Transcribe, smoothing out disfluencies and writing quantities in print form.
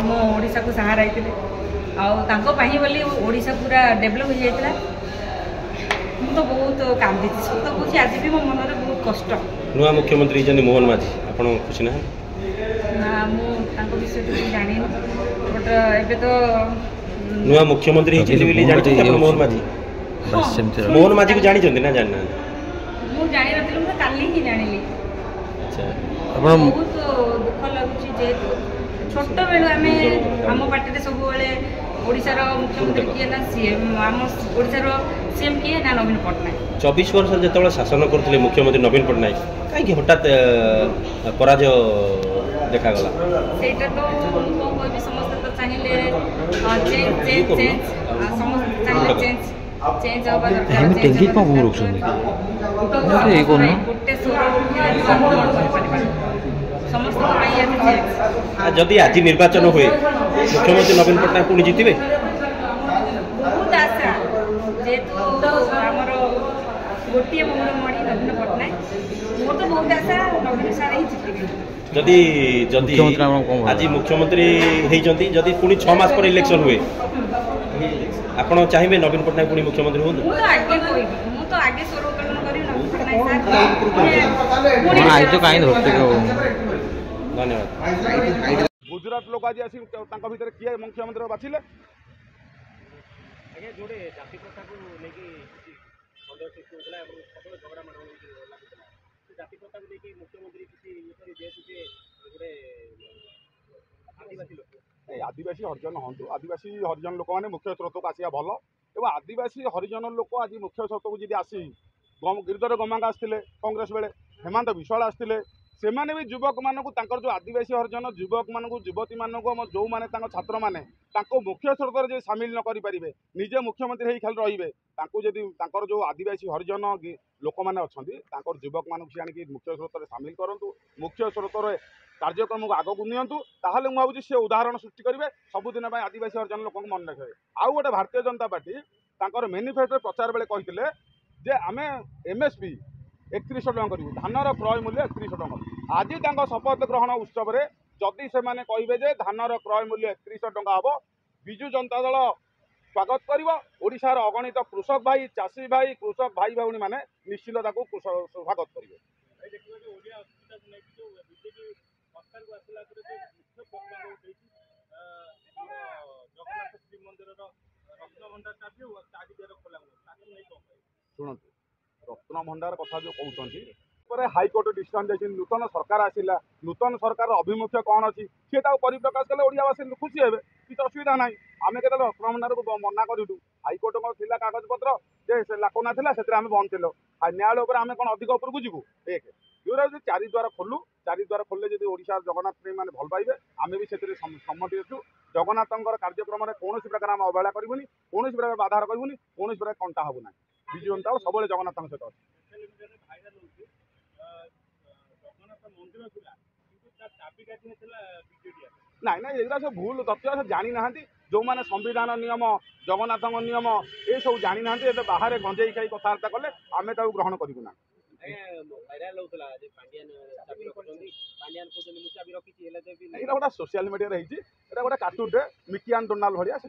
आम ओडिशा को सहारा होते बोली ओडिशा पूरा डेभलप हो जाता मुझे तो बहुत कांदी सत कौन आज भी मो मन में बहुत कष्ट। नुआ मुख्यमंत्री मोहन माझी आप खुशी ना ना मुझे जानी बट एबे तो नुआ मुख्यमंत्री मोहन माझी मोहन माझी को जानी ना जाना मुझे जानी ना काली ही जानी बहुत दुख लगुच जेहेतु छोट बेलू आम पार्टी सब ओडिशार मुख्यमंत्री किए ना सीएम आम ओडिशार सीएम किए ना नवीन पट्टनायक 24 वर्ष जो शासन करते मुख्यमंत्री नवीन पट्टनायक कहीं हठात पराजय देखागला सेटा तो कहबी समस्त तो चाहिए चेंज चेंज समस्त चाहिए चेंज चेंज होगा गोटे जदि आज निर्वाचन हुए मुख्यमंत्री नवीन पट्टनायक पुणी जीतबे बहुत आशा जेहेतु आमर गोटे मणि नवीन पट्टनायक मोर तो बहुत आशा नवीन सारे ही जीतबे जदि आज मुख्यमंत्री होती जदि पुणी 6 मास पर इलेक्शन हुए आपण चाहिए नवीन पट्टनायक पुणी मुख्यमंत्री हो तो आगे कोई मु तो आगे स्वर उत्तोलन करी नवीन पट्टनायक आज तो कहीं धरते धन्यवाद। गुजरात लोक आज आसी भर किए मुख्यमंत्री बाछिले जोड़े जाति प्रथा को लेकिन सृष्टि होता है झगड़ा माड़ जाति प्रथा को लेकिन मुख्यमंत्री किसी जेहेतु से गोटे आदिवासी लोक आदिवासी हरिजन हूँ आदिवासी हरिजन लोक मैंने मुख्य स्रोत को आसिया भल एवं आदिवासी हरिजन लोक आज मुख्य स्रोत को जी आसी गिरिधर गमांग आसते कांग्रेस बेले हेमंत विश्वाल आसते से माने भी युवक मानक जो आदिवासी हरिजन युवक मानक युवती मानक जो मैंने छात्र मैंने मुख्य स्रोत में सामिल न करें निजे मुख्यमंत्री खाली रे जो आदिवासी हरिजन लोक मैंने अच्छा युवक मानक आनिक मुख्य स्रोत में सामिल करूँ मुख्य स्रोत कार्यक्रम को आगक नियंतु मुझे सी उदाहरण सृष्टि करेंगे सबुदिन आदिवासी हरिजन लोक मन रखे आउ गोटे भारतीय जनता पार्टी मेनिफेस्टो प्रचार बेले कहते जे आम एमएसपी 31 टଙ୍କା करूँ धानर क्रय मूल्य 31 टଙ୍କା आज शपथ ग्रहण उत्सव में जदि से कहे जे धानर क्रय मूल्य 31 टଙ୍କା हम विजु जनता दल स्वागत कर अगणित कृषक भाई चाषी भाई कृषक भाई भौणी मैंने निश्चित स्वागत करेंगे। शुणु रत्न भंडार कथा जो कहते हाइकोर्ट डिसीजन देखिए नूतन सरकार आसला नूतन सरकार अभिमुख्य कौन अच्छी सी परिप्रकाश कले ओडियावासी खुशी हे किसी असुविधा ना आम के रत्न भंडार को मना करूँ हाइकोर्ट थी कागज पत्र लाकुना था से बंद थे न्यायालय पर आम कौन अधिक उपरकू जीवु एक जो चारिद्वार खोलू चारिद्वार खोलने जब ओडिशा जगन्नाथ मैंने भल पाइबे आम भी से सम्मति अच्छु जगन्नाथ कार्यक्रम में कौन प्रकार आम अवहेला करूनी कौन प्रकार बाधार करूनी कौन प्रकार कंटा हबू ना विजु जनता सब जगन्नाथ सहित ना ना ये सब भूल तथ्य जानी ना जो मैंने संविधान नियम जगन्नाथ नियम ये सब जानी ना बाहर गंजेई खाई कथबार्ता कले आम ग्रहण करूँ ना गोटे सोशल मीडिया गोटे कार्टून मिकियान डोनाल्ड भाया से